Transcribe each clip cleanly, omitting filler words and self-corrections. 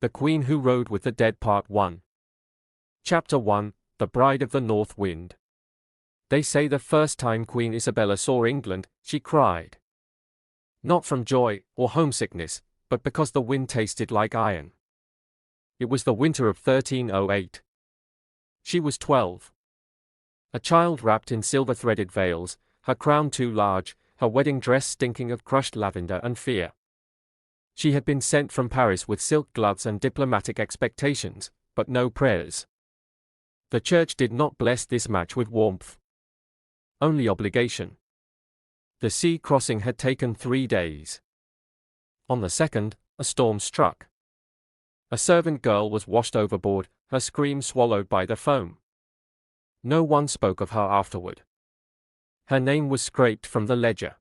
The Queen Who Rode with the Dead Part 1. Chapter 1, The Bride of the North Wind. They say the first time Queen Isabella saw England, she cried. Not from joy or homesickness, but because the wind tasted like iron. It was the winter of 1308. She was 12. A child wrapped in silver-threaded veils, her crown too large, her wedding dress stinking of crushed lavender and fear. She had been sent from Paris with silk gloves and diplomatic expectations, but no prayers. The church did not bless this match with warmth. Only obligation. The sea crossing had taken 3 days. On the second, a storm struck. A servant girl was washed overboard, her scream swallowed by the foam. No one spoke of her afterward. Her name was scraped from the ledger.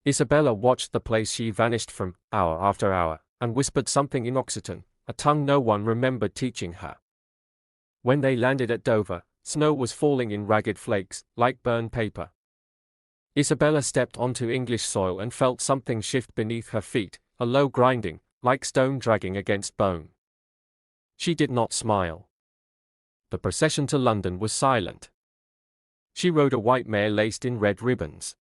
Isabella watched the place she vanished from, hour after hour, and whispered something in Occitan, a tongue no one remembered teaching her. When they landed at Dover, snow was falling in ragged flakes, like burned paper. Isabella stepped onto English soil and felt something shift beneath her feet, a low grinding, like stone dragging against bone. She did not smile. The procession to London was silent. She rode a white mare laced in red ribbons.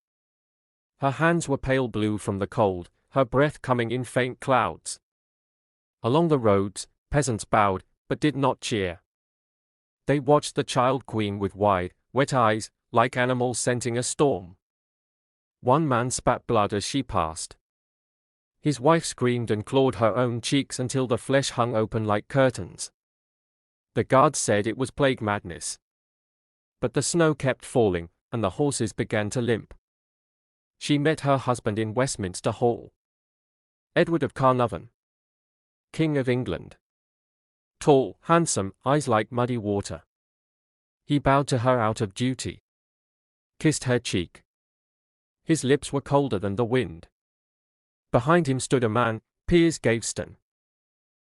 Her hands were pale blue from the cold, her breath coming in faint clouds. Along the roads, peasants bowed, but did not cheer. They watched the child queen with wide, wet eyes, like animals scenting a storm. One man spat blood as she passed. His wife screamed and clawed her own cheeks until the flesh hung open like curtains. The guards said it was plague madness. But the snow kept falling, and the horses began to limp. She met her husband in Westminster Hall. Edward of Carnarvon, King of England. Tall, handsome, eyes like muddy water. He bowed to her out of duty. Kissed her cheek. His lips were colder than the wind. Behind him stood a man, Piers Gaveston.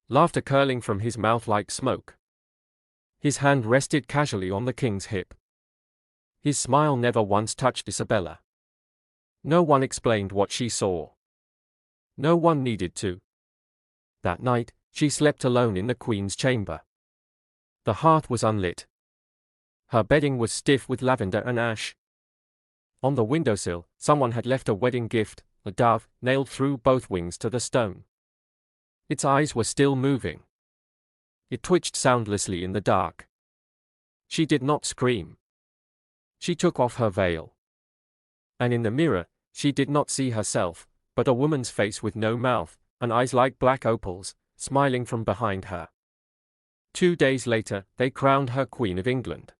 Laughter curling from his mouth like smoke. His hand rested casually on the king's hip. His smile never once touched Isabella. No one explained what she saw. No one needed to. That night, she slept alone in the Queen's chamber. The hearth was unlit. Her bedding was stiff with lavender and ash. On the windowsill, someone had left a wedding gift, a dove, nailed through both wings to the stone. Its eyes were still moving. It twitched soundlessly in the dark. She did not scream. She took off her veil. And in the mirror, she did not see herself, but a woman's face with no mouth, and eyes like black opals, smiling from behind her. 2 days later, they crowned her Queen of England.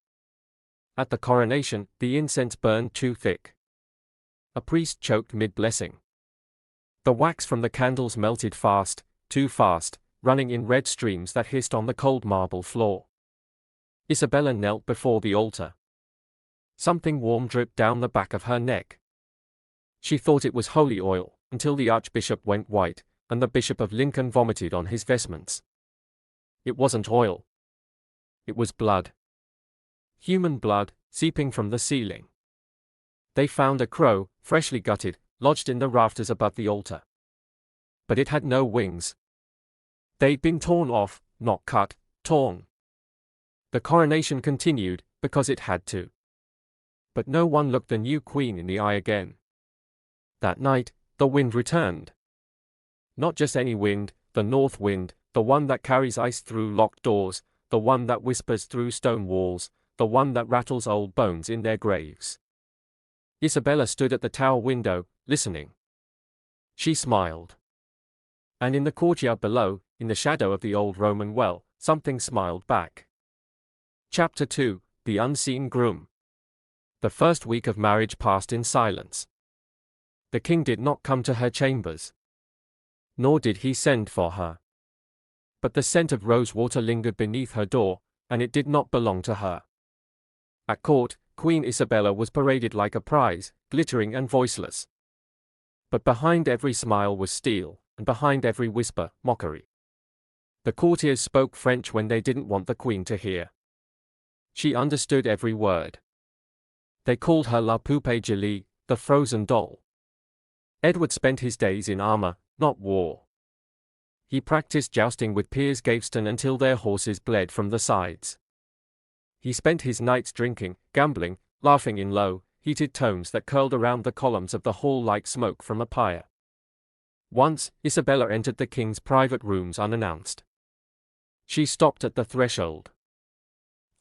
At the coronation, the incense burned too thick. A priest choked mid-blessing. The wax from the candles melted fast, too fast, running in red streams that hissed on the cold marble floor. Isabella knelt before the altar. Something warm dripped down the back of her neck. She thought it was holy oil, until the archbishop went white, and the Bishop of Lincoln vomited on his vestments. It wasn't oil. It was blood. Human blood, seeping from the ceiling. They found a crow, freshly gutted, lodged in the rafters above the altar. But it had no wings. They'd been torn off, not cut, torn. The coronation continued, because it had to. But no one looked the new queen in the eye again. That night, the wind returned. Not just any wind, the north wind, the one that carries ice through locked doors, the one that whispers through stone walls, the one that rattles old bones in their graves. Isabella stood at the tower window, listening. She smiled. And in the courtyard below, in the shadow of the old Roman well, something smiled back. Chapter 2, The Unseen Groom. The first week of marriage passed in silence. The king did not come to her chambers. Nor did he send for her. But the scent of rosewater lingered beneath her door, and it did not belong to her. At court, Queen Isabella was paraded like a prize, glittering and voiceless. But behind every smile was steel, and behind every whisper, mockery. The courtiers spoke French when they didn't want the queen to hear. She understood every word. They called her La Poupée Jolie, the frozen doll. Edward spent his days in armor, not war. he practiced jousting with Piers Gaveston until their horses bled from the sides. He spent his nights drinking, gambling, laughing in low, heated tones that curled around the columns of the hall like smoke from a pyre. Once, Isabella entered the king's private rooms unannounced. She stopped at the threshold.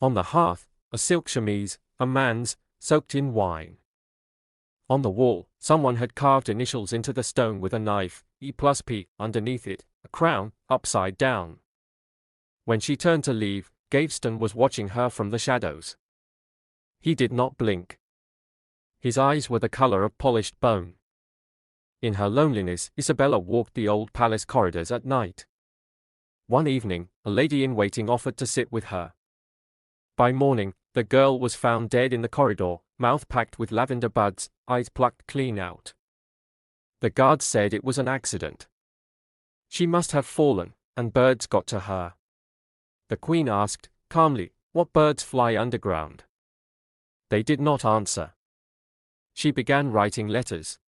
On the hearth, a silk chemise, a man's, soaked in wine. On the wall, someone had carved initials into the stone with a knife, E+P, underneath it, a crown, upside down. When she turned to leave, Gaveston was watching her from the shadows. He did not blink. His eyes were the color of polished bone. In her loneliness, Isabella walked the old palace corridors at night. One evening, a lady-in-waiting offered to sit with her. By morning, the girl was found dead in the corridor, mouth packed with lavender buds, eyes plucked clean out. The guards said it was an accident. She must have fallen, and birds got to her. The queen asked, calmly, what birds fly underground? They did not answer. She began writing letters.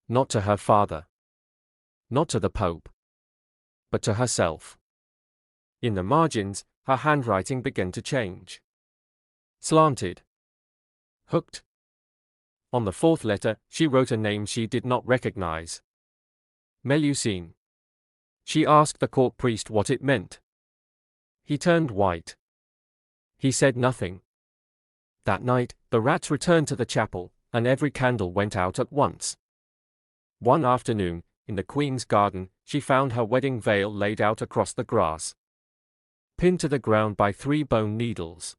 Not to her father. Not to the Pope. But to herself. In the margins, her handwriting began to change. Slanted. Hooked. On the fourth letter, she wrote a name she did not recognize. Melusine. She asked the court priest what it meant. He turned white. He said nothing. That night, the rats returned to the chapel, and every candle went out at once. One afternoon, in the Queen's garden, she found her wedding veil laid out across the grass, pinned to the ground by 3 bone needles.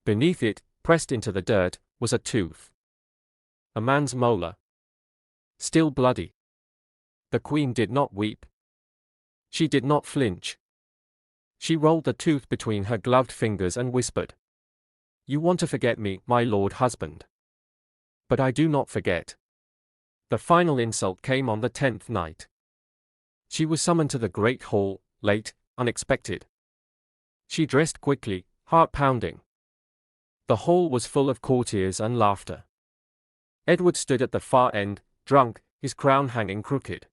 Beneath it, pressed into the dirt, was a tooth. A man's molar. Still bloody. The Queen did not weep. She did not flinch. She rolled the tooth between her gloved fingers and whispered, "You want to forget me, my lord husband. But I do not forget." The final insult came on the 10th night. She was summoned to the great hall, late, unexpected. She dressed quickly, heart pounding. The hall was full of courtiers and laughter. Edward stood at the far end, drunk, his crown hanging crooked.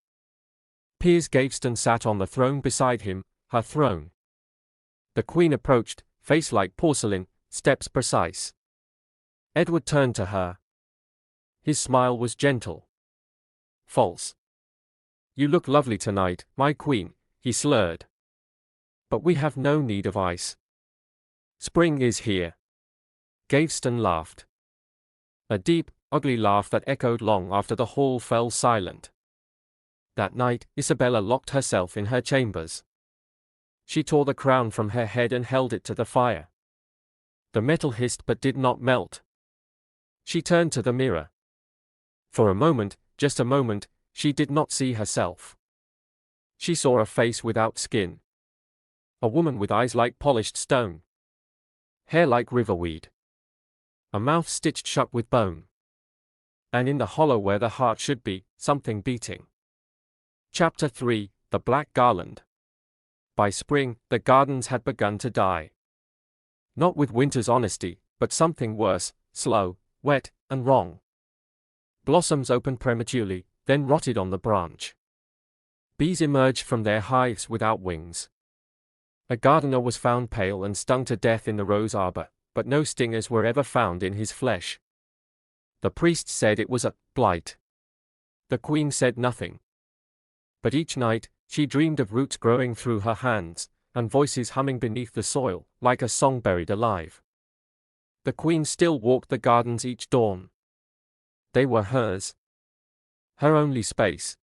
Piers Gaveston sat on the throne beside him, her throne. The Queen approached, face like porcelain, steps precise. Edward turned to her. His smile was gentle. False. "You look lovely tonight, my queen," he slurred. "But we have no need of ice. Spring is here." Gaveston laughed. A deep, ugly laugh that echoed long after the hall fell silent. That night, Isabella locked herself in her chambers. She tore the crown from her head and held it to the fire. The metal hissed but did not melt. She turned to the mirror. For a moment, just a moment, she did not see herself. She saw a face without skin. A woman with eyes like polished stone. Hair like riverweed. A mouth stitched shut with bone. And in the hollow where the heart should be, something beating. Chapter 3, The Black Garland. By spring, the gardens had begun to die. Not with winter's honesty, but something worse, slow, wet, and wrong. Blossoms opened prematurely, then rotted on the branch. Bees emerged from their hives without wings. A gardener was found pale and stung to death in the rose arbor, but no stingers were ever found in his flesh. The priest said it was a blight. The Queen said nothing. But each night, she dreamed of roots growing through her hands, and voices humming beneath the soil, like a song buried alive. The Queen still walked the gardens each dawn. They were hers. Her only space.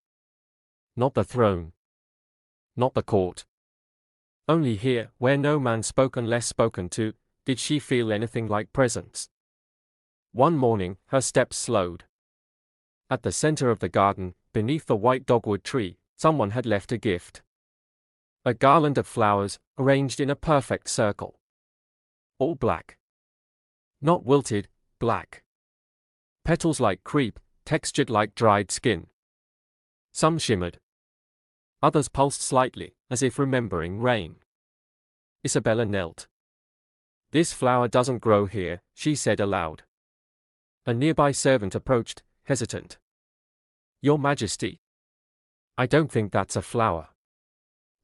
Not the throne. Not the court. Only here, where no man spoke unless spoken to, did she feel anything like presence. One morning, her steps slowed. At the center of the garden, beneath the white dogwood tree, someone had left a gift. A garland of flowers, arranged in a perfect circle. All black. Not wilted, black. Petals like crepe, textured like dried skin. Some shimmered. Others pulsed slightly, as if remembering rain. Isabella knelt. "This flower doesn't grow here," she said aloud. A nearby servant approached, hesitant. "Your Majesty. I don't think that's a flower."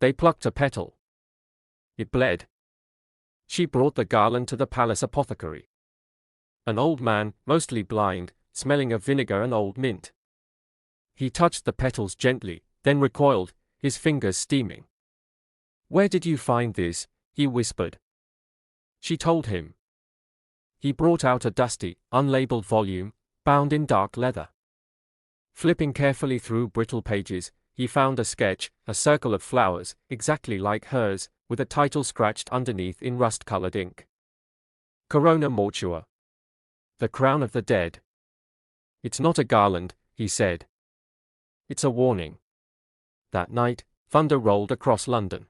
They plucked a petal. It bled. She brought the garland to the palace apothecary. An old man, mostly blind, smelling of vinegar and old mint. He touched the petals gently, then recoiled, his fingers steaming. "Where did you find this?" he whispered. She told him. He brought out a dusty, unlabeled volume, bound in dark leather. Flipping carefully through brittle pages, he found a sketch, a circle of flowers, exactly like hers, with a title scratched underneath in rust-colored ink. Corona Mortua. The Crown of the Dead. "It's not a garland," he said. "It's a warning." That night, thunder rolled across London.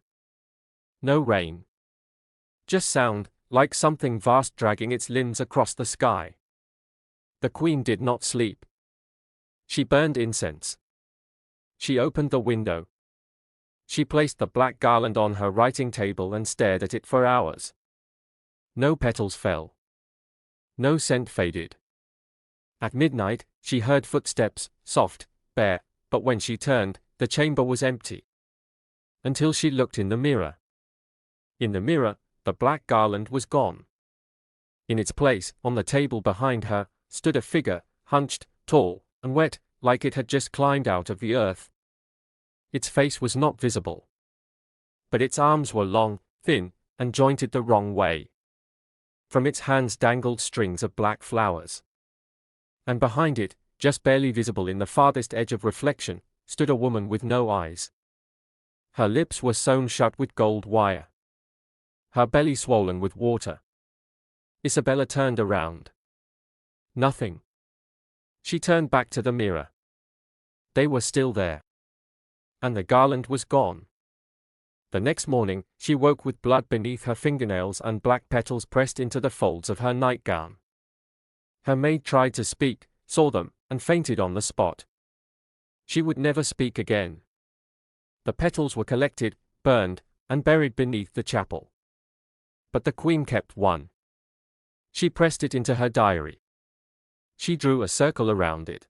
No rain. Just sound, like something vast dragging its limbs across the sky. The Queen did not sleep. She burned incense. She opened the window. She placed the black garland on her writing table and stared at it for hours. No petals fell. No scent faded. At midnight, she heard footsteps, soft, bare, but when she turned, the chamber was empty. Until she looked in the mirror. In the mirror, the black garland was gone. In its place, on the table behind her, stood a figure, hunched, tall, and wet, like it had just climbed out of the earth. Its face was not visible. But its arms were long, thin, and jointed the wrong way. From its hands dangled strings of black flowers. And behind it, just barely visible in the farthest edge of reflection, stood a woman with no eyes. Her lips were sewn shut with gold wire. Her belly swollen with water. Isabella turned around. Nothing. She turned back to the mirror. They were still there. And the garland was gone. The next morning, she woke with blood beneath her fingernails and black petals pressed into the folds of her nightgown. Her maid tried to speak, saw them, and fainted on the spot. She would never speak again. The petals were collected, burned, and buried beneath the chapel. But the Queen kept one. She pressed it into her diary. She drew a circle around it.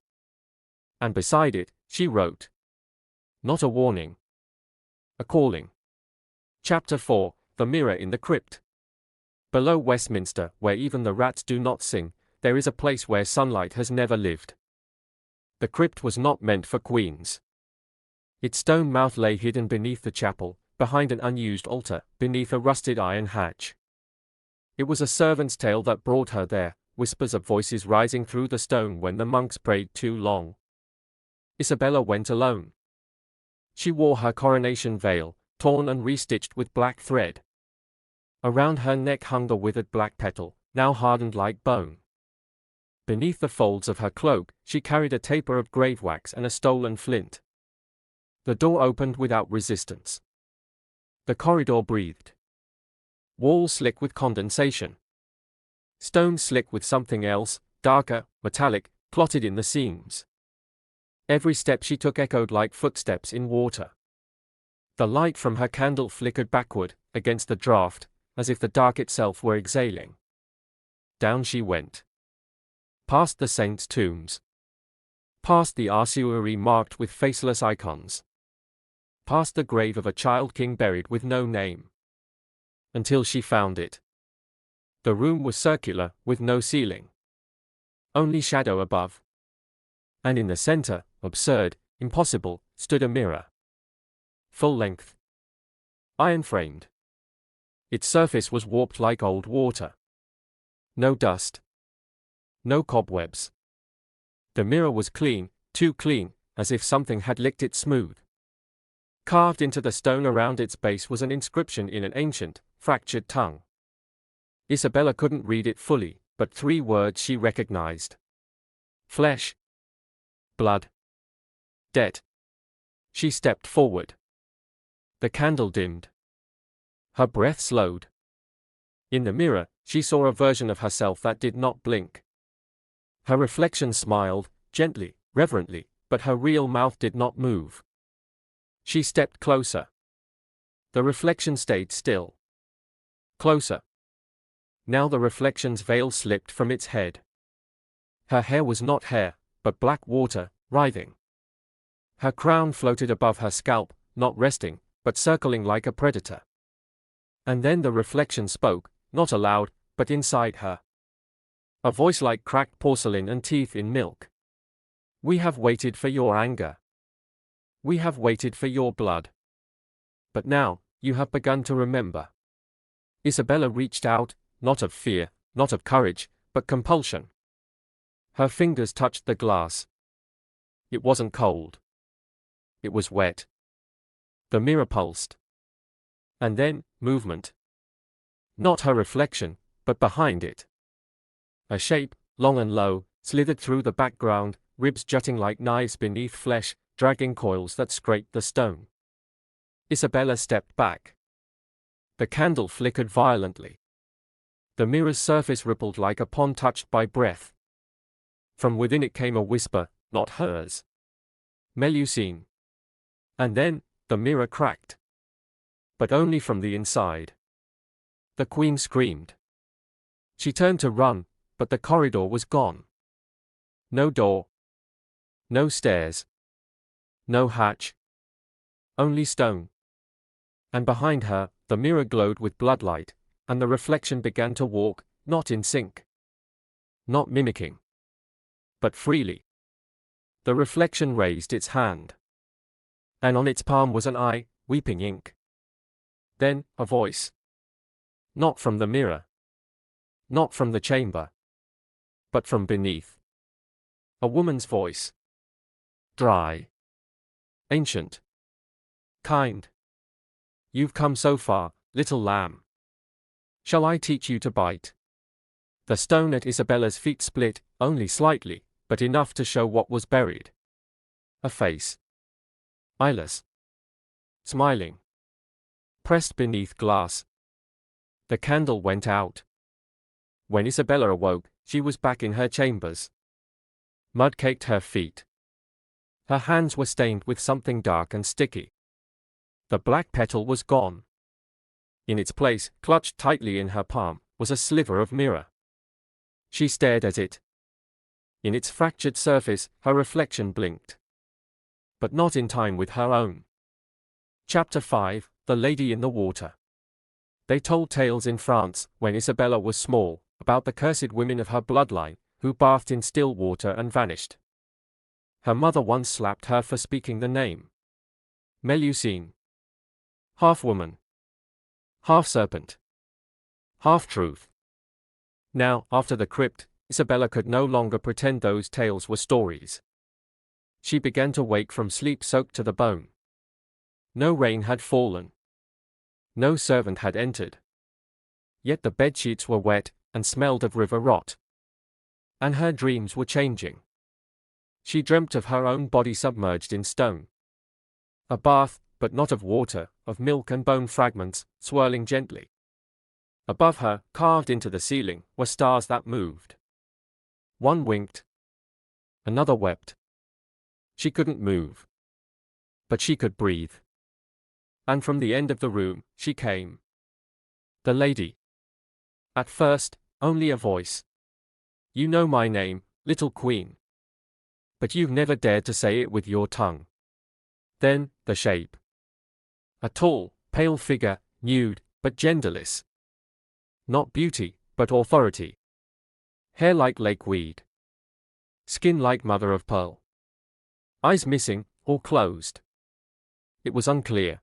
And beside it, she wrote. Not a warning. A calling. Chapter 4, The Mirror in the Crypt. Below Westminster, where even the rats do not sing, there is a place where sunlight has never lived. The crypt was not meant for queens. Its stone mouth lay hidden beneath the chapel, behind an unused altar, beneath a rusted iron hatch. It was a servant's tale that brought her there, whispers of voices rising through the stone when the monks prayed too long. Isabella went alone. She wore her coronation veil, torn and restitched with black thread. Around her neck hung the withered black petal, now hardened like bone. Beneath the folds of her cloak, she carried a taper of grave wax and a stolen flint. The door opened without resistance. The corridor breathed. Walls slick with condensation. Stones slick with something else, darker, metallic, clotted in the seams. Every step she took echoed like footsteps in water. The light from her candle flickered backward, against the draught, as if the dark itself were exhaling. Down she went. Past the saints' tombs. Past the ossuary marked with faceless icons. Past the grave of a child king buried with no name. Until she found it. The room was circular, with no ceiling. Only shadow above. And in the center, absurd, impossible, stood a mirror. Full length. Iron-framed. Its surface was warped like old water. No dust. No cobwebs. The mirror was clean, too clean, as if something had licked it smooth. Carved into the stone around its base was an inscription in an ancient, fractured tongue. Isabella couldn't read it fully, but 3 words she recognized. Flesh. Blood. Debt. She stepped forward. The candle dimmed. Her breath slowed. In the mirror, she saw a version of herself that did not blink. Her reflection smiled, gently, reverently, but her real mouth did not move. She stepped closer. The reflection stayed still. Closer. Now the reflection's veil slipped from its head. Her hair was not hair, but black water, writhing. Her crown floated above her scalp, not resting, but circling like a predator. And then the reflection spoke, not aloud, but inside her. A voice like cracked porcelain and teeth in milk. We have waited for your anger. We have waited for your blood. But now, you have begun to remember. Isabella reached out, not of fear, not of courage, but compulsion. Her fingers touched the glass. It wasn't cold. It was wet. The mirror pulsed. And then, movement. Not her reflection, but behind it. A shape, long and low, slithered through the background, ribs jutting like knives beneath flesh, dragging coils that scraped the stone. Isabella stepped back. The candle flickered violently. The mirror's surface rippled like a pond touched by breath. From within it came a whisper, not hers. Melusine. And then, the mirror cracked. But only from the inside. The queen screamed. She turned to run, but the corridor was gone. No door. No stairs. No hatch. Only stone. And behind her, the mirror glowed with bloodlight, and the reflection began to walk, not in sync. Not mimicking. But freely. The reflection raised its hand. And on its palm was an eye, weeping ink. Then, a voice. Not from the mirror. Not from the chamber. But from beneath. A woman's voice. Dry. Ancient. Kind. You've come so far, little lamb. Shall I teach you to bite? The stone at Isabella's feet split, only slightly, but enough to show what was buried. A face. Eyeless. Smiling. Pressed beneath glass. The candle went out. When Isabella awoke, she was back in her chambers. Mud caked her feet. Her hands were stained with something dark and sticky. The black petal was gone. In its place, clutched tightly in her palm, was a sliver of mirror. She stared at it. In its fractured surface, her reflection blinked. But not in time with her own. Chapter 5, The Lady in the Water. They told tales in France, when Isabella was small, about the cursed women of her bloodline, who bathed in still water and vanished. Her mother once slapped her for speaking the name. Melusine. Half woman. Half serpent. Half truth. Now, after the crypt, Isabella could no longer pretend those tales were stories. She began to wake from sleep soaked to the bone. No rain had fallen. No servant had entered. Yet the bedsheets were wet, and smelled of river rot. And her dreams were changing. She dreamt of her own body submerged in stone. A bath, but not of water, of milk and bone fragments, swirling gently. Above her, carved into the ceiling, were stars that moved. One winked. Another wept. She couldn't move. But she could breathe. And from the end of the room, she came. The lady. At first, only a voice. You know my name, little queen. But you've never dared to say it with your tongue. Then, the shape. A tall, pale figure, nude, but genderless. Not beauty, but authority. Hair like lake weed. Skin like mother of pearl. Eyes missing, or closed. It was unclear.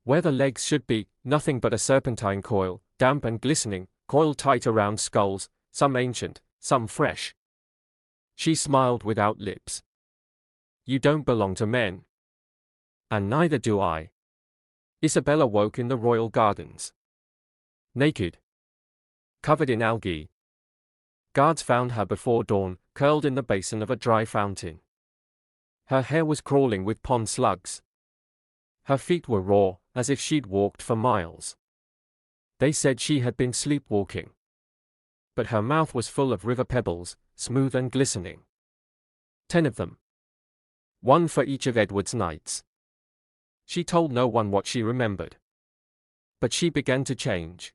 Where the legs should be, nothing but a serpentine coil, damp and glistening, coiled tight around skulls, some ancient, some fresh. She smiled without lips. You don't belong to men. And neither do I. Isabella woke in the royal gardens. Naked. Covered in algae. Guards found her before dawn, curled in the basin of a dry fountain. Her hair was crawling with pond slugs. Her feet were raw, as if she'd walked for miles. They said she had been sleepwalking. But her mouth was full of river pebbles, smooth and glistening. 10 of them. One for each of Edward's nights. She told no one what she remembered. But she began to change.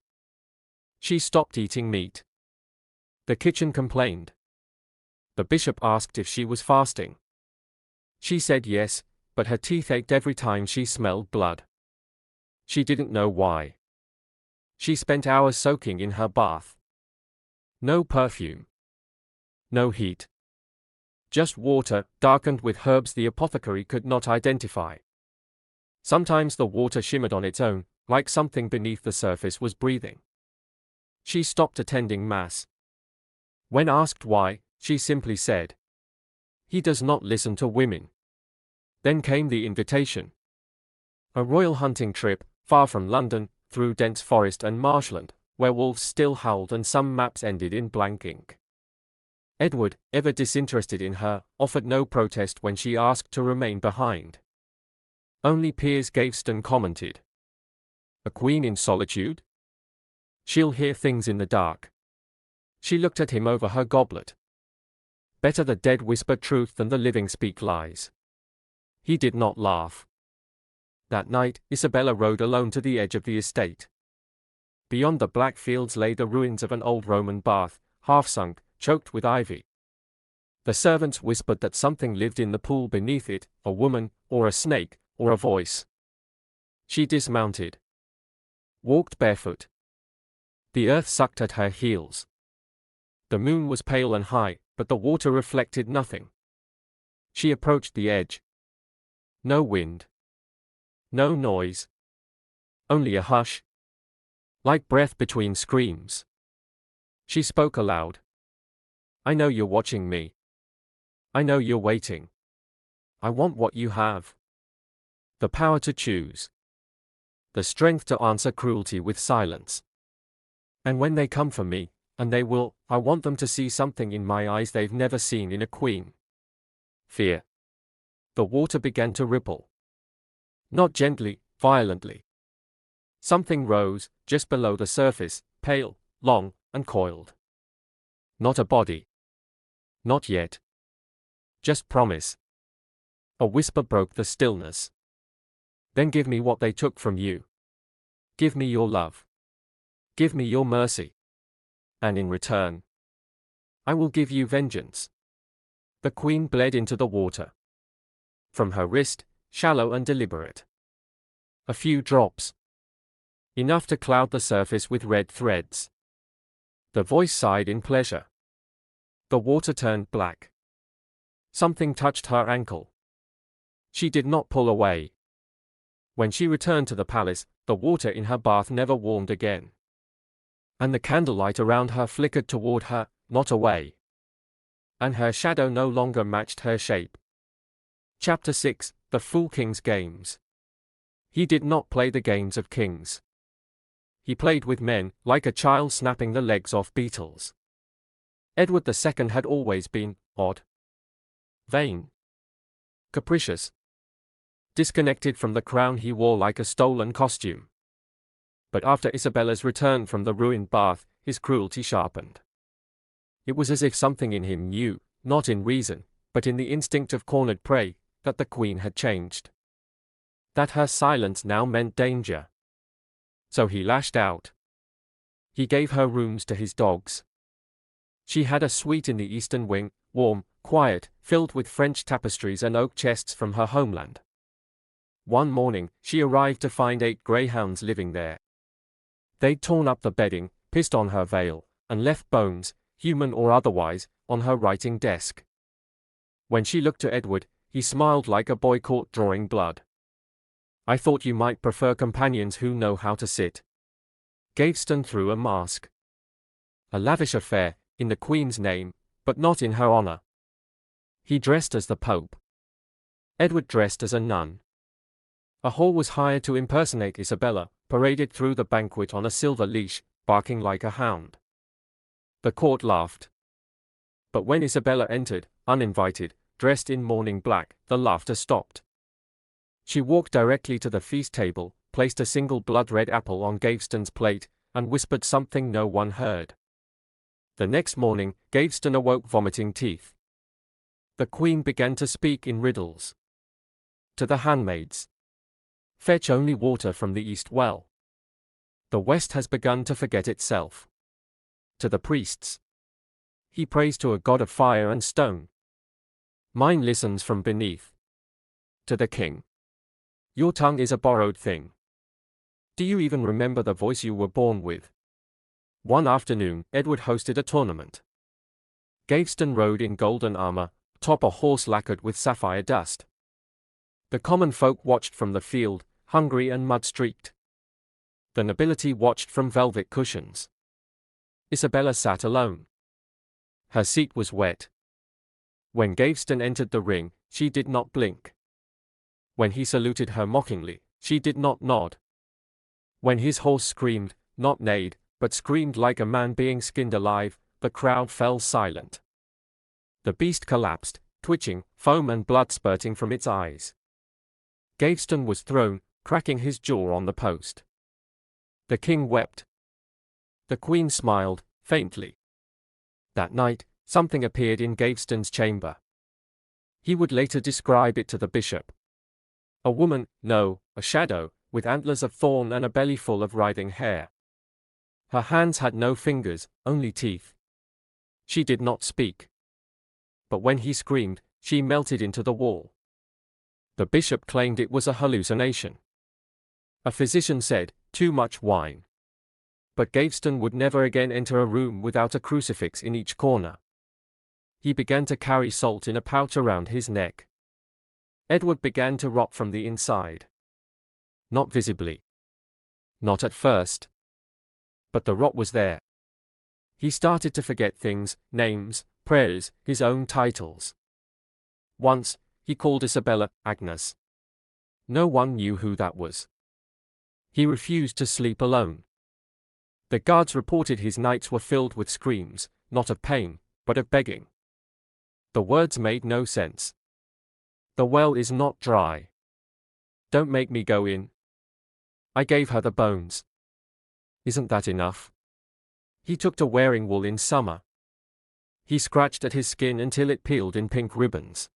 She stopped eating meat. The kitchen complained. The bishop asked if she was fasting. She said yes, but her teeth ached every time she smelled blood. She didn't know why. She spent hours soaking in her bath. No perfume. No heat. Just water, darkened with herbs the apothecary could not identify. Sometimes the water shimmered on its own, like something beneath the surface was breathing. She stopped attending Mass. When asked why, she simply said, "He does not listen to women." Then came the invitation. A royal hunting trip, far from London, through dense forest and marshland, where wolves still howled and some maps ended in blank ink. Edward, ever disinterested in her, offered no protest when she asked to remain behind. Only Piers Gaveston commented, "A queen in solitude? She'll hear things in the dark." She looked at him over her goblet. Better the dead whisper truth than the living speak lies. He did not laugh. That night, Isabella rode alone to the edge of the estate. Beyond the black fields lay the ruins of an old Roman bath, half-sunk, choked with ivy. The servants whispered that something lived in the pool beneath it, a woman, or a snake, or a voice. She dismounted. Walked barefoot. The earth sucked at her heels. The moon was pale and high, but the water reflected nothing. She approached the edge. No wind. No noise. Only a hush. Like breath between screams. She spoke aloud. "I know you're watching me. I know you're waiting. I want what you have. The power to choose. The strength to answer cruelty with silence. And when they come for me, and they will, I want them to see something in my eyes they've never seen in a queen. Fear." The water began to ripple. Not gently, violently. Something rose, just below the surface, pale, long, and coiled. Not a body. Not yet. Just promise. A whisper broke the stillness. "Then give me what they took from you. Give me your love. Give me your mercy. And in return, I will give you vengeance." The queen bled into the water. From her wrist, shallow and deliberate. A few drops. Enough to cloud the surface with red threads. The voice sighed in pleasure. The water turned black. Something touched her ankle. She did not pull away. When she returned to the palace, the water in her bath never warmed again. And the candlelight around her flickered toward her, not away. And her shadow no longer matched her shape. Chapter 6: The Fool King's Games. He did not play the games of kings. He played with men, like a child snapping the legs off beetles. Edward II had always been odd. Vain. Capricious. Disconnected from the crown he wore like a stolen costume. But after Isabella's return from the ruined bath, his cruelty sharpened. It was as if something in him knew, not in reason, but in the instinct of cornered prey, that the queen had changed. That her silence now meant danger. So he lashed out. He gave her rooms to his dogs. She had a suite in the eastern wing, warm, quiet, filled with French tapestries and oak chests from her homeland. One morning, she arrived to find 8 greyhounds living there. They'd torn up the bedding, pissed on her veil, and left bones, human or otherwise, on her writing desk. When she looked to Edward, he smiled like a boy caught drawing blood. "I thought you might prefer companions who know how to sit." Gaveston threw a mask. A lavish affair, in the Queen's name, but not in her honor. He dressed as the Pope. Edward dressed as a nun. A hall was hired to impersonate Isabella, paraded through the banquet on a silver leash, barking like a hound. The court laughed. But when Isabella entered, uninvited, dressed in mourning black, the laughter stopped. She walked directly to the feast table, placed a single blood-red apple on Gaveston's plate, and whispered something no one heard. The next morning, Gaveston awoke vomiting teeth. The queen began to speak in riddles. To the handmaids. "Fetch only water from the east well. The west has begun to forget itself." To the priests. "He prays to a god of fire and stone. Mine listens from beneath." To the king. "Your tongue is a borrowed thing. Do you even remember the voice you were born with? One afternoon, Edward hosted a tournament. Gaveston rode in golden armor, atop a horse lacquered with sapphire dust. The common folk watched from the field, hungry and mud-streaked. The nobility watched from velvet cushions. Isabella sat alone. Her seat was wet. When Gaveston entered the ring, she did not blink. When he saluted her mockingly, she did not nod. When his horse screamed, not neighed, but screamed like a man being skinned alive, the crowd fell silent. The beast collapsed, twitching, foam and blood spurting from its eyes. Gaveston was thrown, cracking his jaw on the post. The king wept. The queen smiled, faintly. That night, something appeared in Gaveston's chamber. He would later describe it to the bishop. A woman, no, a shadow, with antlers of thorn and a belly full of writhing hair. Her hands had no fingers, only teeth. She did not speak. But when he screamed, she melted into the wall. The bishop claimed it was a hallucination. A physician said, too much wine. But Gaveston would never again enter a room without a crucifix in each corner. He began to carry salt in a pouch around his neck. Edward began to rot from the inside. Not visibly. Not at first. But the rot was there. He started to forget things, names, prayers, his own titles. Once, he called Isabella Agnes. No one knew who that was. He refused to sleep alone. The guards reported his nights were filled with screams, not of pain, but of begging. The words made no sense. The well is not dry. Don't make me go in. I gave her the bones. Isn't that enough? He took to wearing wool in summer. He scratched at his skin until it peeled in pink ribbons.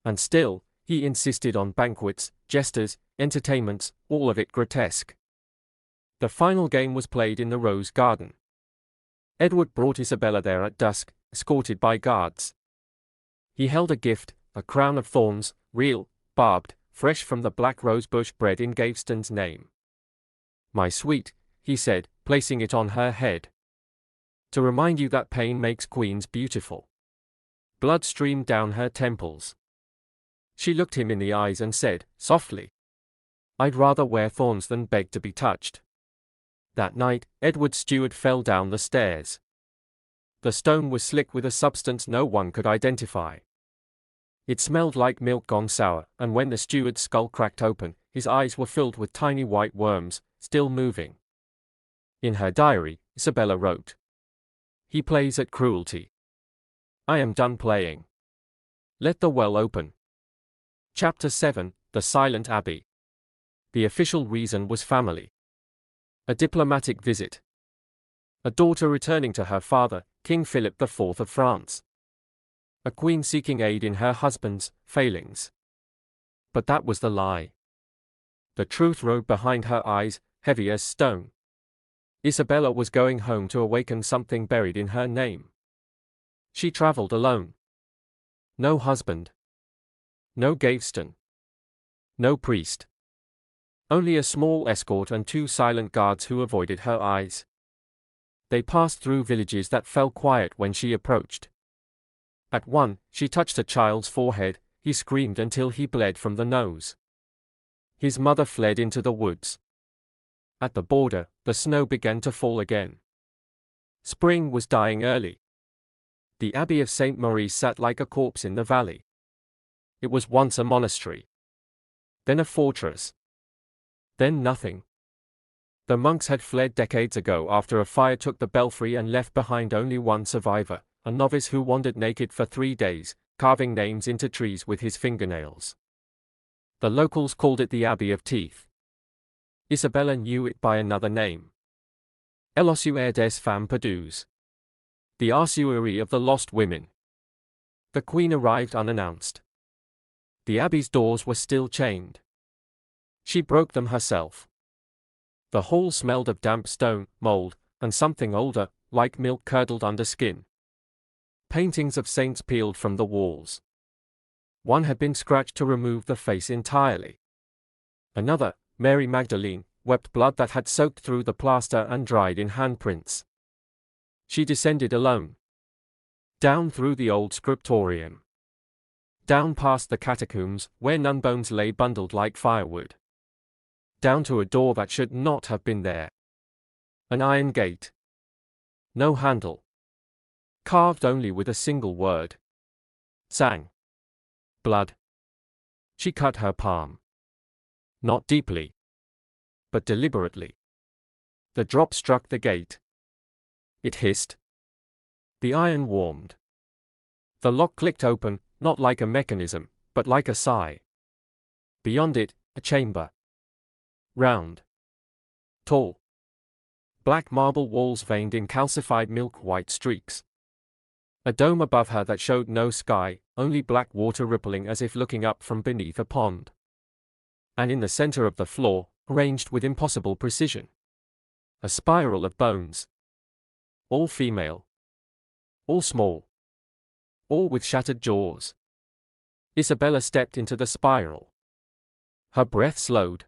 And still, he insisted on banquets, jesters, entertainments, all of it grotesque. The final game was played in the rose garden. Edward brought Isabella there at dusk, escorted by guards. He held a gift, a crown of thorns, real, barbed, fresh from the black rosebush bred in Gaveston's name. My sweet, he said, placing it on her head. To remind you that pain makes queens beautiful. Blood streamed down her temples. She looked him in the eyes and said, softly, I'd rather wear thorns than beg to be touched. That night, Edward's steward fell down the stairs. The stone was slick with a substance no one could identify. It smelled like milk gone sour, and when the steward's skull cracked open, his eyes were filled with tiny white worms, still moving. In her diary, Isabella wrote, He plays at cruelty. I am done playing. Let the well open. Chapter 7, The Silent Abbey. The official reason was family. A diplomatic visit. A daughter returning to her father, King Philip IV of France. A queen seeking aid in her husband's failings. But that was the lie. The truth rode behind her eyes, heavy as stone. Isabella was going home to awaken something buried in her name. She traveled alone. No husband. No Gaveston. No priest. Only a small escort and 2 silent guards who avoided her eyes. They passed through villages that fell quiet when she approached. At one, she touched a child's forehead. He screamed until he bled from the nose. His mother fled into the woods. At the border, the snow began to fall again. Spring was dying early. The Abbey of St. Maurice sat like a corpse in the valley. It was once a monastery. Then a fortress. Then nothing. The monks had fled decades ago after a fire took the belfry and left behind only one survivor, a novice who wandered naked for 3 days, carving names into trees with his fingernails. The locals called it the Abbey of Teeth. Isabella knew it by another name. L'ossuaire des femmes perdues. The ossuary of the lost women. The queen arrived unannounced. The abbey's doors were still chained. She broke them herself. The hall smelled of damp stone, mold, and something older, like milk curdled under skin. Paintings of saints peeled from the walls. One had been scratched to remove the face entirely. Another, Mary Magdalene, wept blood that had soaked through the plaster and dried in handprints. She descended alone. Down through the old scriptorium. Down past the catacombs, where nun bones lay bundled like firewood. Down to a door that should not have been there. An iron gate. No handle. Carved only with a single word. Sang. Blood. She cut her palm. Not deeply, but deliberately. The drop struck the gate. It hissed. The iron warmed. The lock clicked open, not like a mechanism, but like a sigh. Beyond it, a chamber. Round. Tall. Black marble walls veined in calcified milk-white streaks. A dome above her that showed no sky, only black water rippling as if looking up from beneath a pond. And in the center of the floor, arranged with impossible precision, a spiral of bones. All female. All small. All with shattered jaws. Isabella stepped into the spiral. Her breath slowed.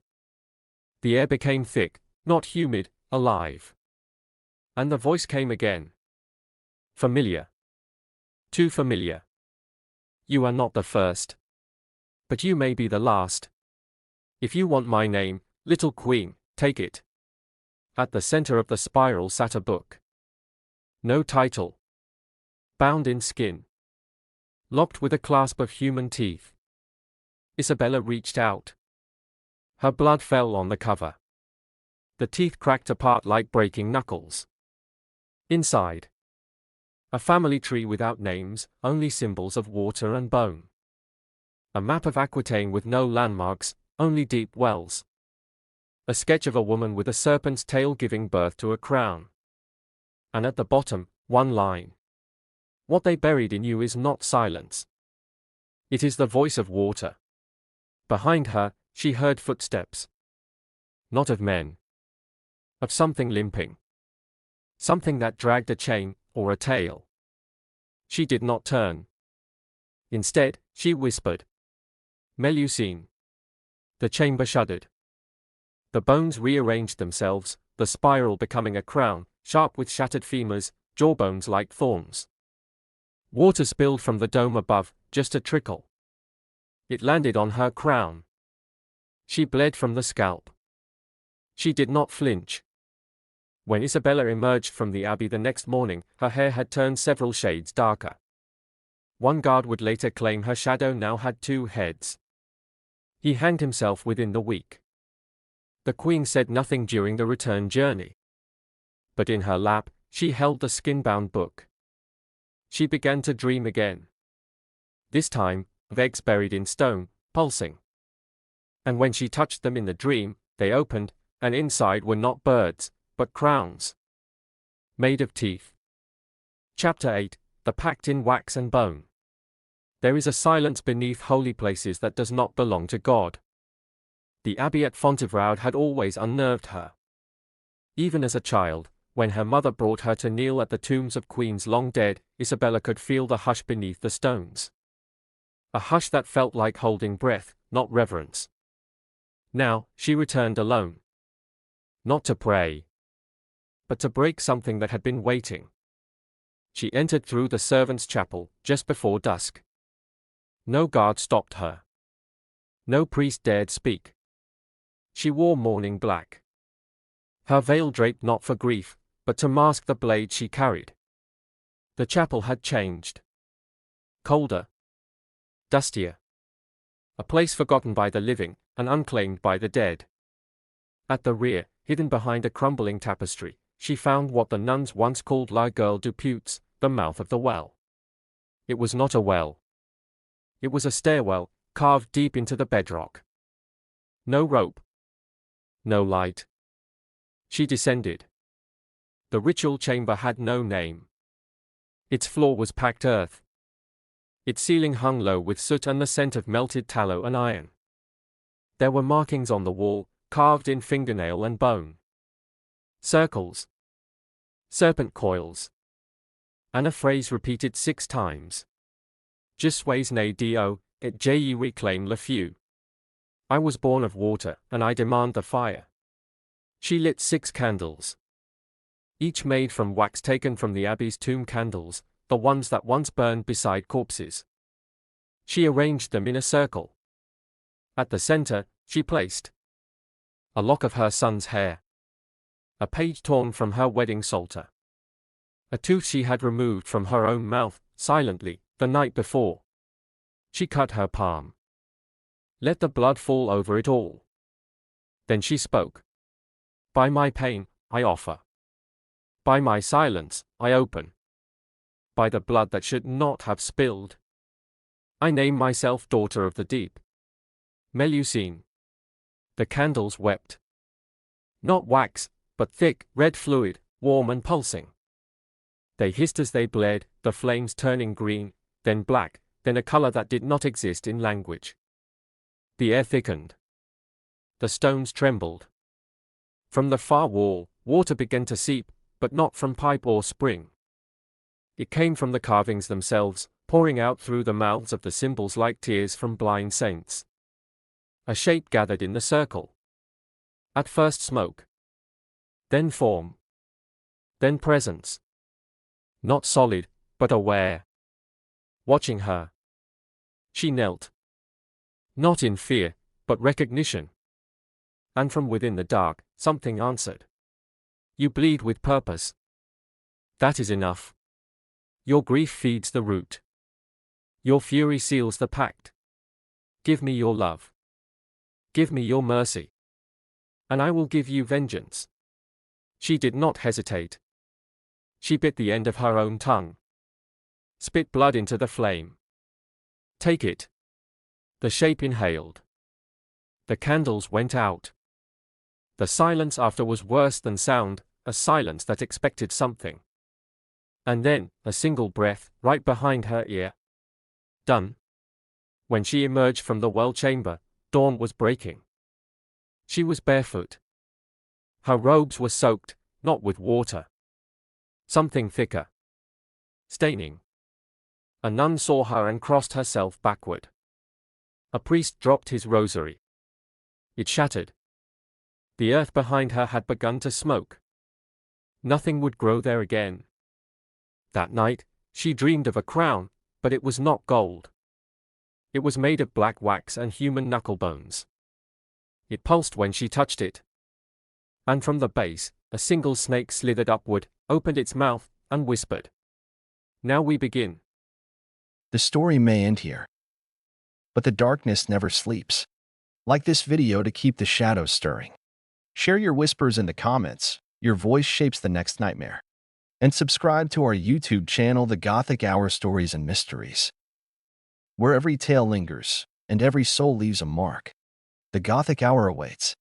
The air became thick, not humid, alive. And the voice came again. Familiar. Too familiar. You are not the first. But you may be the last. If you want my name, little queen, take it. At the center of the spiral sat a book. No title. Bound in skin. Locked with a clasp of human teeth. Isabella reached out. Her blood fell on the cover. The teeth cracked apart like breaking knuckles. Inside. A family tree without names, only symbols of water and bone. A map of Aquitaine with no landmarks, only deep wells. A sketch of a woman with a serpent's tail giving birth to a crown. And at the bottom, one line. What they buried in you is not silence. It is the voice of water. Behind her, she heard footsteps. Not of men. Of something limping. Something that dragged a chain, or a tail. She did not turn. Instead, she whispered. Melusine. The chamber shuddered. The bones rearranged themselves, the spiral becoming a crown, sharp with shattered femurs, jawbones like thorns. Water spilled from the dome above, just a trickle. It landed on her crown. She bled from the scalp. She did not flinch. When Isabella emerged from the abbey the next morning, her hair had turned several shades darker. One guard would later claim her shadow now had two heads. He hanged himself within the week. The queen said nothing during the return journey. But in her lap, she held the skin-bound book. She began to dream again. This time, of eggs buried in stone, pulsing. And when she touched them in the dream, they opened, and inside were not birds, but crowns. Made of teeth. Chapter 8, The Pact in Wax and Bone. There is a silence beneath holy places that does not belong to God. The abbey at Fontevraud had always unnerved her. Even as a child, when her mother brought her to kneel at the tombs of queens long dead, Isabella could feel the hush beneath the stones. A hush that felt like holding breath, not reverence. Now, she returned alone. Not to pray, but to break something that had been waiting. She entered through the servants' chapel, just before dusk. No guard stopped her. No priest dared speak. She wore mourning black. Her veil draped not for grief, but to mask the blade she carried. The chapel had changed. Colder. Dustier. A place forgotten by the living, and unclaimed by the dead. At the rear, hidden behind a crumbling tapestry, she found what the nuns once called La Gueule du Puits, the mouth of the well. It was not a well. It was a stairwell, carved deep into the bedrock. No rope. No light. She descended. The ritual chamber had no name. Its floor was packed earth. Its ceiling hung low with soot and the scent of melted tallow and iron. There were markings on the wall, carved in fingernail and bone. Circles. Serpent coils. And a phrase repeated 6 times. Je suis né d'eau, et je reclaime le feu. I was born of water, and I demand the fire. She lit 6 candles, each made from wax taken from the abbey's tomb candles, the ones that once burned beside corpses. She arranged them in a circle. At the center, she placed a lock of her son's hair, a page torn from her wedding psalter, a tooth she had removed from her own mouth, silently, the night before. She cut her palm. Let the blood fall over it all. Then she spoke. By my pain, I offer. By my silence, I open. By the blood that should not have spilled, I name myself daughter of the deep. Melusine. The candles wept. Not wax, but thick, red fluid, warm and pulsing. They hissed as they bled, the flames turning green, then black, then a color that did not exist in language. The air thickened. The stones trembled. From the far wall, water began to seep, but not from pipe or spring. It came from the carvings themselves, pouring out through the mouths of the symbols like tears from blind saints. A shape gathered in the circle. At first smoke. Then form. Then presence. Not solid, but aware. Watching her. She knelt. Not in fear, but recognition. And from within the dark, something answered. You bleed with purpose. That is enough. Your grief feeds the root. Your fury seals the pact. Give me your love. Give me your mercy. And I will give you vengeance. She did not hesitate. She bit the end of her own tongue. Spit blood into the flame. Take it. The shape inhaled. The candles went out. The silence after was worse than sound, a silence that expected something. And then, a single breath, right behind her ear. Done. When she emerged from the well chamber, dawn was breaking. She was barefoot. Her robes were soaked, not with water. Something thicker. Staining. A nun saw her and crossed herself backward. A priest dropped his rosary. It shattered. The earth behind her had begun to smoke. Nothing would grow there again. That night, she dreamed of a crown, but it was not gold. It was made of black wax and human knuckle bones. It pulsed when she touched it. And from the base, a single snake slithered upward, opened its mouth, and whispered. Now we begin. The story may end here, but the darkness never sleeps. Like this video to keep the shadows stirring. Share your whispers in the comments. Your voice shapes the next nightmare. And subscribe to our YouTube channel, The Gothic Hour Stories and Mysteries, where every tale lingers and every soul leaves a mark. The Gothic Hour awaits.